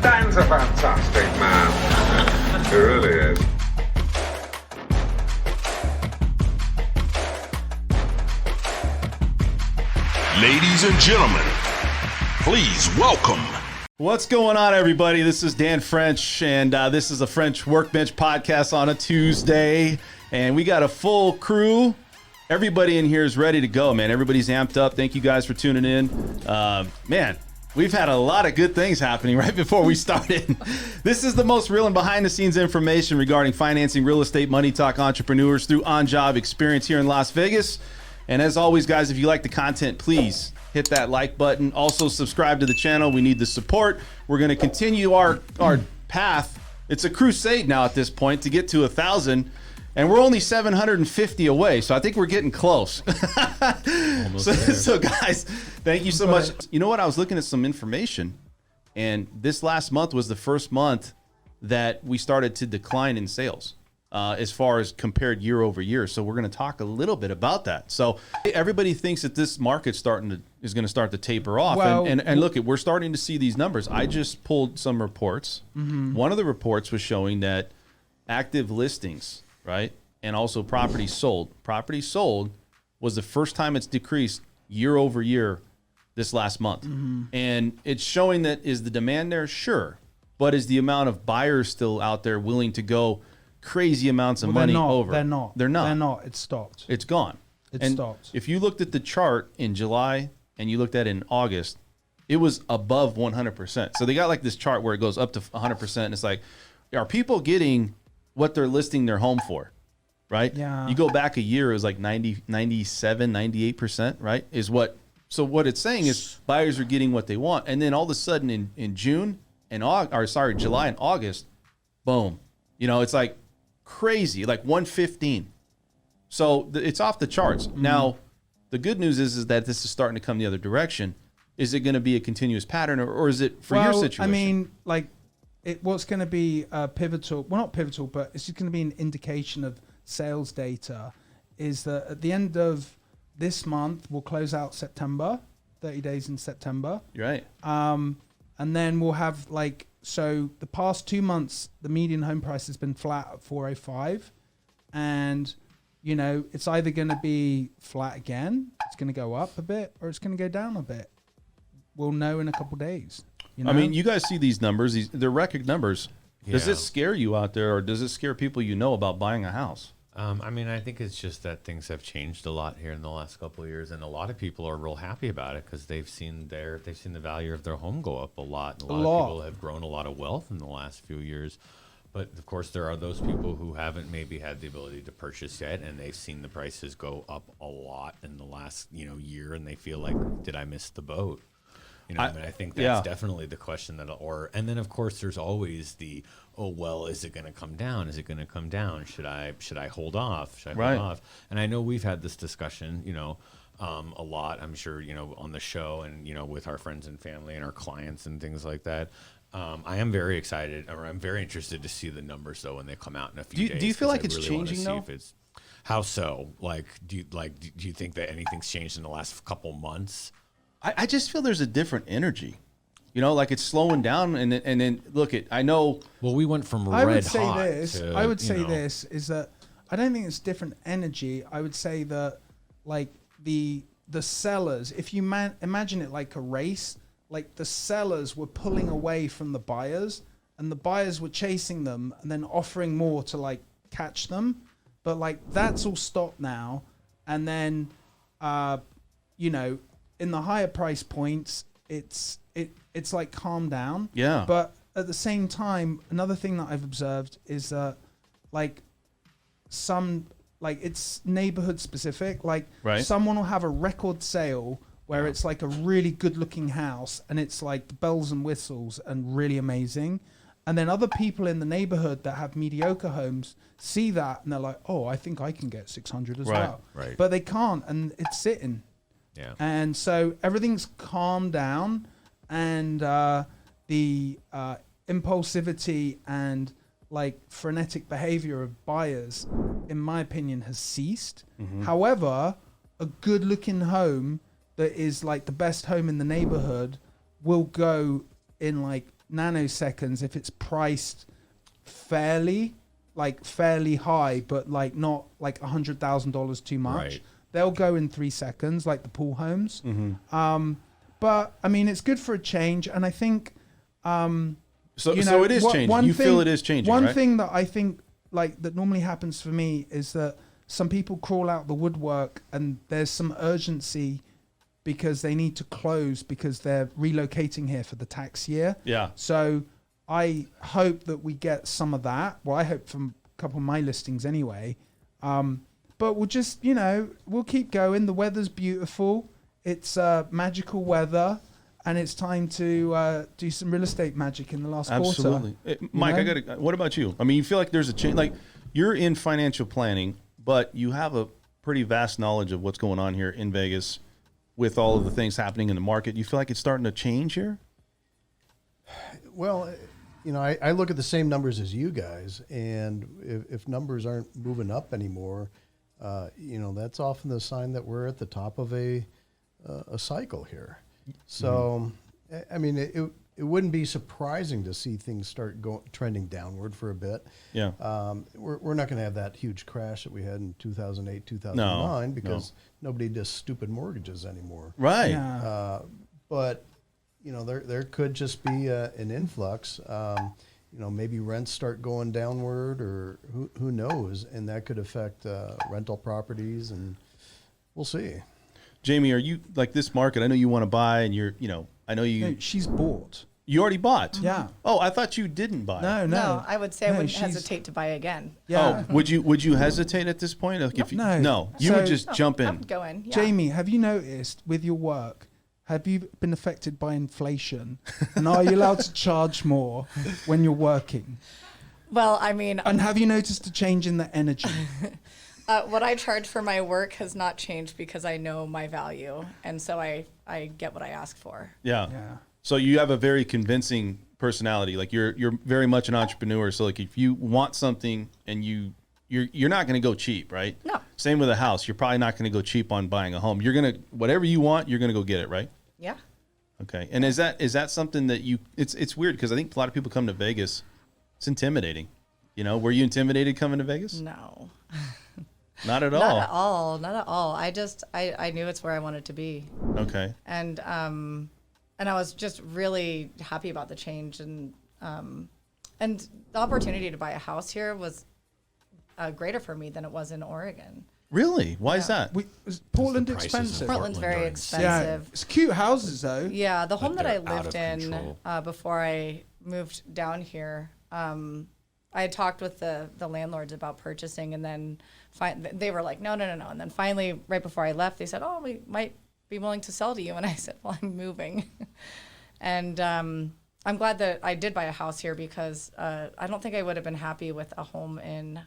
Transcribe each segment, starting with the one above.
Dan's a fantastic man. He really is. Ladies and gentlemen, please welcome. What's going on, everybody? This is Dan French, and this is a French Workbench podcast on a Tuesday, and we got a full crew. Everybody in here is ready to go, man. Everybody's amped up. Thank you guys for tuning in. Man, we've had a lot of good things happening right before we started. This is the most real and behind-the-scenes information regarding financing, real estate, money talk, entrepreneurs through on-job experience here in Las Vegas. And as always, guys, if you like the content, please hit that like button. Also, subscribe to the channel. We need the support. We're going to continue our path. It's a crusade now at this point to get to 1,000. And we're only 750 away, so I think we're getting close. So, guys, thank you so much. You know what? I was looking at some information, and this last month was the first month that we started to decline in sales as far as compared year over year. So we're going to talk a little bit about that. So everybody thinks that this market's is going to start to taper off. Well, and look, we're starting to see these numbers. I just pulled some reports. Mm-hmm. One of the reports was showing that active listings, right? And also property sold. Property sold was the first time it's decreased year over year this last month. Mm-hmm. And it's showing that is the demand there? Sure. But is the amount of buyers still out there willing to go crazy amounts of money over? They're not. It stopped. It's gone. It stopped. If you looked at the chart in July and you looked at it in August, it was above 100%. So they got like this chart where it goes up to 100%. And it's like, are people getting what they're listing their home for, right? Yeah. You go back a year, it was like 90, 97, 98%, right? So what it's saying is buyers are getting what they want. And then all of a sudden in July and August, boom. You know, it's like crazy, like 115. So it's off the charts. Mm-hmm. Now, the good news is that this is starting to come the other direction. Is it going to be a continuous pattern, or is it for your situation? I mean, like, what's going to be pivotal, well, not pivotal, but it's just going to be an indication of sales data, is that at the end of this month, we'll close out September, 30 days in September. You're right. And then we'll have so the past 2 months, the median home price has been flat at 405. And, you know, it's either going to be flat again, it's going to go up a bit, or it's going to go down a bit. We'll know in a couple days. You know? I mean, you guys see these numbers, they're record numbers. Yeah. Does it scare you out there, or does it scare people you know about buying a house? I mean, I think it's just that things have changed a lot here in the last couple of years, and a lot of people are real happy about it because they've seen the value of their home go up a lot. And a lot of people have grown a lot of wealth in the last few years. But of course, there are those people who haven't maybe had the ability to purchase yet, and they've seen the prices go up a lot in the last year, and they feel like, did I miss the boat? I think that's definitely the question and then of course there's always the, is it going to come down? Is it going to come down? Should I hold off? Hold off? And I know we've had this discussion, a lot, I'm sure, on the show and, with our friends and family and our clients and things like that. I am very excited, or I'm very interested to see the numbers though when they come out in a few days. Do you feel like it's changing though? How so? Do you think that anything's changed in the last couple months? I just feel there's a different energy, like it's slowing down. And then look I know. Well, we went from I would say this is that I don't think it's different energy. I would say that the sellers, if you imagine it like a race, like the sellers were pulling away from the buyers and the buyers were chasing them and then offering more to catch them. But that's all stopped now. And then, in the higher price points, it's calm down. Yeah. But at the same time, another thing that I've observed is that it's neighborhood specific. Someone will have a record sale where it's a really good looking house and it's the bells and whistles and really amazing. And then other people in the neighborhood that have mediocre homes see that and they're like, oh, I think I can get 600 as well. Right. But they can't, and it's sitting. Yeah. And so everything's calmed down, and the impulsivity and frenetic behavior of buyers, in my opinion, has ceased. Mm-hmm. However, a good looking home that is the best home in the neighborhood will go in nanoseconds, if it's priced fairly high, but like not like $100,000 too much, Right. they'll go in 3 seconds, like the pool homes. But I mean, it's good for a change, and I think So you know, so it is changing. You feel it is changing, One right? thing that I think like that normally happens for me is that some people crawl out the woodwork and there's some urgency because they need to close because they're relocating here for the tax year. Yeah. So I hope that we get some of that. Well, I hope from a couple of my listings anyway. But we'll just, you know, we'll keep going. The weather's beautiful. It's magical weather. And it's time to do some real estate magic in the last quarter. Absolutely. Mike, know? I got to, what about you? I mean, you feel like there's a change, like you're in financial planning, but you have a pretty vast knowledge of what's going on here in Vegas with all of the things happening in the market. You feel like it's starting to change here? Well, you know, I look at the same numbers as you guys, and if numbers aren't moving up anymore, you know, that's often the sign that we're at the top of a cycle here. So, I mean, it wouldn't be surprising to see things start trending downward for a bit. Yeah. We're not going to have that huge crash that we had in 2008, 2009 because nobody does stupid mortgages anymore. Right. Yeah. But you know, there could just be an influx. You know, maybe rents start going downward, or who knows, and that could affect rental properties, and we'll see. Jamie, are you like this market? I know you want to buy, and you're, you know, I know you. No, she's bought. You already bought. Yeah. Oh, I thought you didn't buy. No. No, I would say I No, wouldn't she's- hesitate to buy again. Yeah. Oh, would you hesitate at this point? Like if you, No. you would So- just jump I in. would go in. Yeah. Jamie, have you noticed with your work, have you been affected by inflation? And are you allowed to charge more when you're working? Well, I mean, And have you noticed a change in the energy? what I charge for my work has not changed because I know my value, and so I get what I ask for. Yeah. Yeah. So you have a very convincing personality. Like you're very much an entrepreneur. So like if you want something and you're not going to go cheap, right? No. Same with a house. You're probably not going to go cheap on buying a home. You're going to, whatever you want, you're going to go get it, right? Yeah. Okay. And is that something that it's weird because I think a lot of people come to Vegas. It's intimidating. You know, were you intimidated coming to Vegas? No. Not at Not all. at all. Not at all. I knew it's where I wanted to be, Okay. and I was just really happy about the change, and the opportunity to buy a house here was greater for me than it was in Oregon. Really? Why is that? Is Portland The prices expensive? of Portland's very Portland are insane. Yeah, expensive. it's cute houses though. Yeah, the home that I they're out lived of in control. before I moved down here, I had talked with the landlords about purchasing, and then they were like, no. And then finally, right before I left, they said, oh, we might be willing to sell to you. And I said, well, I'm moving. And I'm glad that I did buy a house here because I don't think I would have been happy with a home in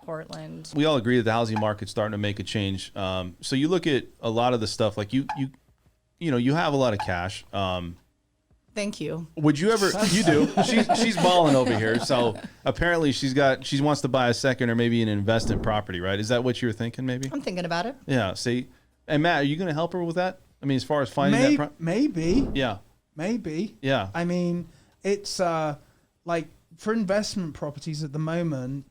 Portland. We all agree that the housing market's starting to make a change. So you look at a lot of the stuff, like you have a lot of cash. Thank you. Would you ever? You do. She's balling over here. So apparently she wants to buy a second or maybe an investment property, right? Is that what you're thinking? Maybe. I'm thinking about it. Yeah. See, and Matt, are you going to help her with that? I mean, as far as finding that. Maybe. Yeah. Maybe. Yeah. I mean, it's like for investment properties at the moment,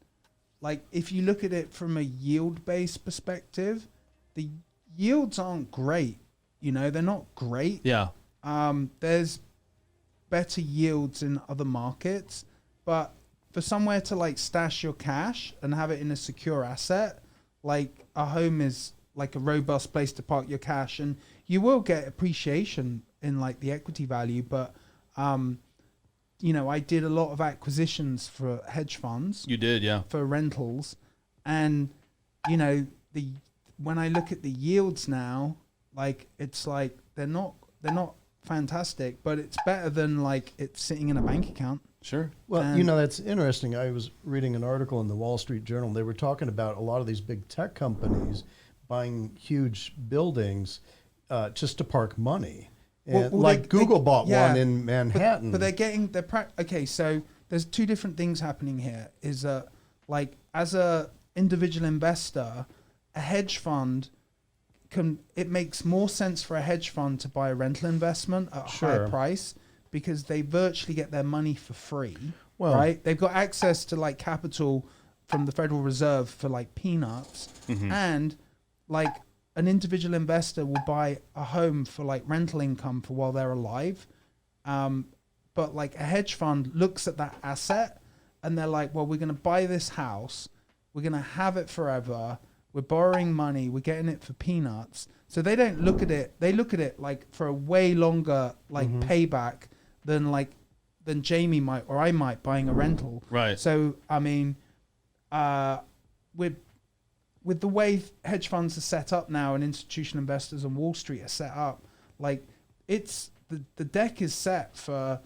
like if you look at it from a yield-based perspective, the yields aren't great. You know, they're not great. Yeah. There's better yields in other markets, but for somewhere to like stash your cash and have it in a secure asset, like a home is like a robust place to park your cash, and you will get appreciation in like the equity value. But you know, I did a lot of acquisitions for hedge funds. You did, yeah. For rentals, and you know, when I look at the yields now, like it's like they're not fantastic, but it's better than like it's sitting in a bank account. Sure. Well, you know, that's interesting. I was reading an article in the Wall Street Journal. They were talking about a lot of these big tech companies buying huge buildings just to park money. And Google bought one in Manhattan. But okay, so there's two different things happening here. Is like as a individual investor, a hedge fund it makes more sense for a hedge fund to buy a rental investment at a higher price because they virtually get their money for free, Well- right? They've got access to like capital from the Federal Reserve for like peanuts, and like an individual investor will buy a home for like rental income for while they're alive. But like a hedge fund looks at that asset and they're like, well, we're going to buy this house. We're going to have it forever. We're borrowing money. We're getting it for peanuts. So they don't look at it. They look at it like for a way longer like payback than Jamie might or I might buying a rental. Right. So, I mean, with the way hedge funds are set up now and institutional investors on Wall Street are set up, like it's the deck is set for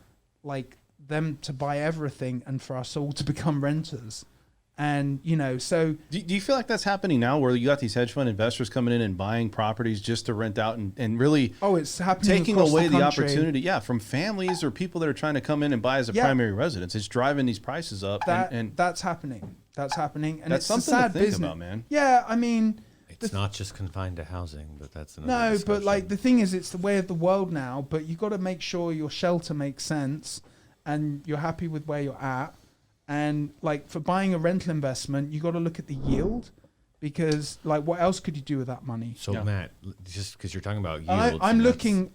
like them to buy everything and for us all to become renters. And, you know, so... Do you feel like that's happening now where you got these hedge fund investors coming in and buying properties just to rent out and really... Oh, it's happening taking across away the country. opportunity, from families or people that are trying to come in and buy as a primary residence. It's driving these prices up. And that's happening. That's happening. And that's it's something a sad to think business. about, man. Yeah, I mean... It's not just confined to housing, but that's another No, discussion. but like the thing is, it's the way of the world now, but you've got to make sure your shelter makes sense and you're happy with where you're at. And like for buying a rental investment, you got to look at the yield, because like what else could you do with that money? So Matt, just because you're talking about yields, I'm looking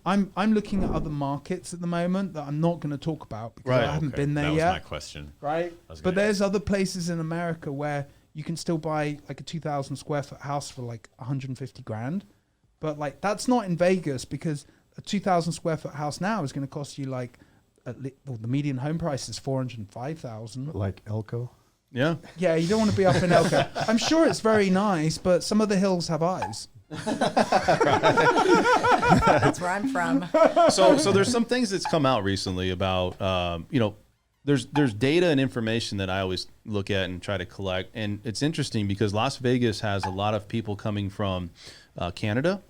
at other markets at the moment that I'm not going to talk about because I haven't been there that yet. was my question. Right. But there's other places in America where you can still buy like a 2,000 square foot house for like 150 grand. But like that's not in Vegas, because a 2,000 square foot house now is going to cost you like the median home price is 405,000. Like Elko. Yeah. Yeah, you don't want to be up in Elko. I'm sure it's very nice, but some of the hills have eyes. That's where I'm from. So there's some things that's come out recently about there's data and information that I always look at and try to collect, and it's interesting because Las Vegas has a lot of people coming from Canada,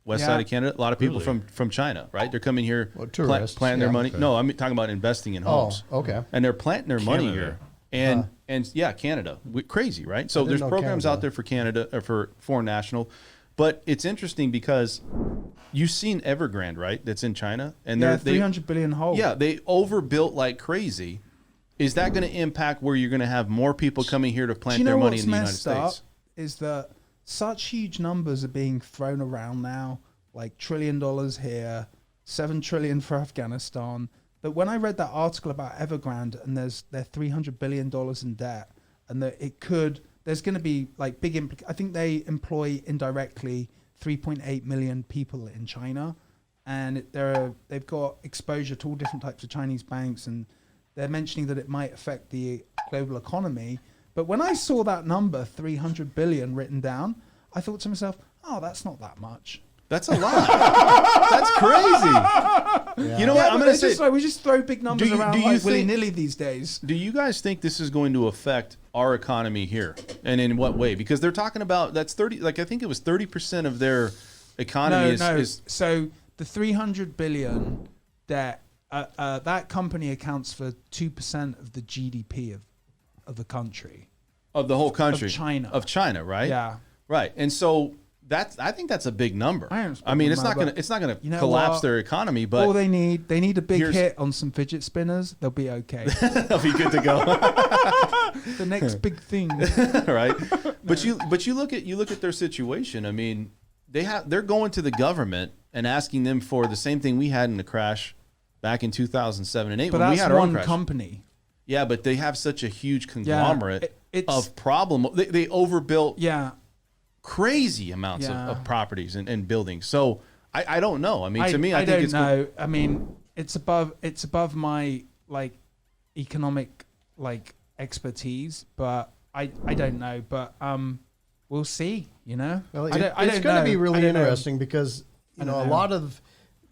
west side of Canada, a lot of people from China, right? They're coming here, tourists, planting their money. okay. No, I'm talking about investing in homes. Oh, okay. And they're planting their money Canada. here. And Canada. Crazy, right? So there's know programs Canada. out there for Canada or for foreign national. But it's interesting because you've seen Evergrande, right? That's in China. And Yeah, they 300 billion hole. Yeah, they overbuilt like crazy. Is that going to impact where you're going to have more people coming here to plant their money in the United States? Is that such huge numbers are being thrown around now, like $1 trillion here, $7 trillion for Afghanistan, that when I read that article about Evergrande and they're $300 billion in debt, and that there's going to be like big I think they employ indirectly 3.8 million people in China, and they've got exposure to all different types of Chinese banks, and they're mentioning that it might affect the global economy. But when I saw that number, 300 billion written down, I thought to myself, oh, that's not that much. That's a lot. That's crazy. Yeah. You know what? I'm going to say, just like, we just throw big numbers around do you like think- willy-nilly these days. do you guys think this is going to affect our economy here? And in what way? Because they're talking about that's 30, like I think it was 30% of their economy is So the 300 billion debt, that company accounts for 2% of the GDP of the country. of the whole country. Of China. Right? Yeah. Right. And so I think that's a big number. I mean, it's not going to You know collapse what? their economy, but All they need a big Here's- hit on some fidget spinners. They'll be okay. they'll be good to go. The next big thing. Right? But you look at their situation. I mean, they're going to the government and asking them for the same thing we had in the crash back in 2007 and 8 But when we that's had our own one crash. company. Yeah, but they have such a huge conglomerate it's- of problem. They overbuilt Yeah. crazy amounts Yeah. of properties and buildings. So I don't know. I mean, to me, I think don't it's know. I mean, it's above my like economic like expertise, but I don't know. But we'll see. You know, Well, I don't it's going to know. be I really don't know. interesting because I a don't know. lot of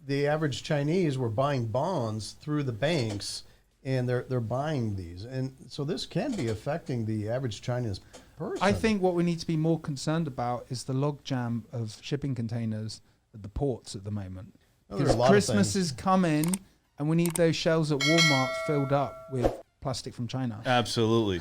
the average Chinese were buying bonds through the banks, and they're buying these, and so this can be affecting the average Chinese person. I think what we need to be more concerned about is the logjam of shipping containers at the ports at the moment. Well, there are Because a lot of Christmas things. is coming, and we need those shelves at Walmart filled up with plastic from China. absolutely.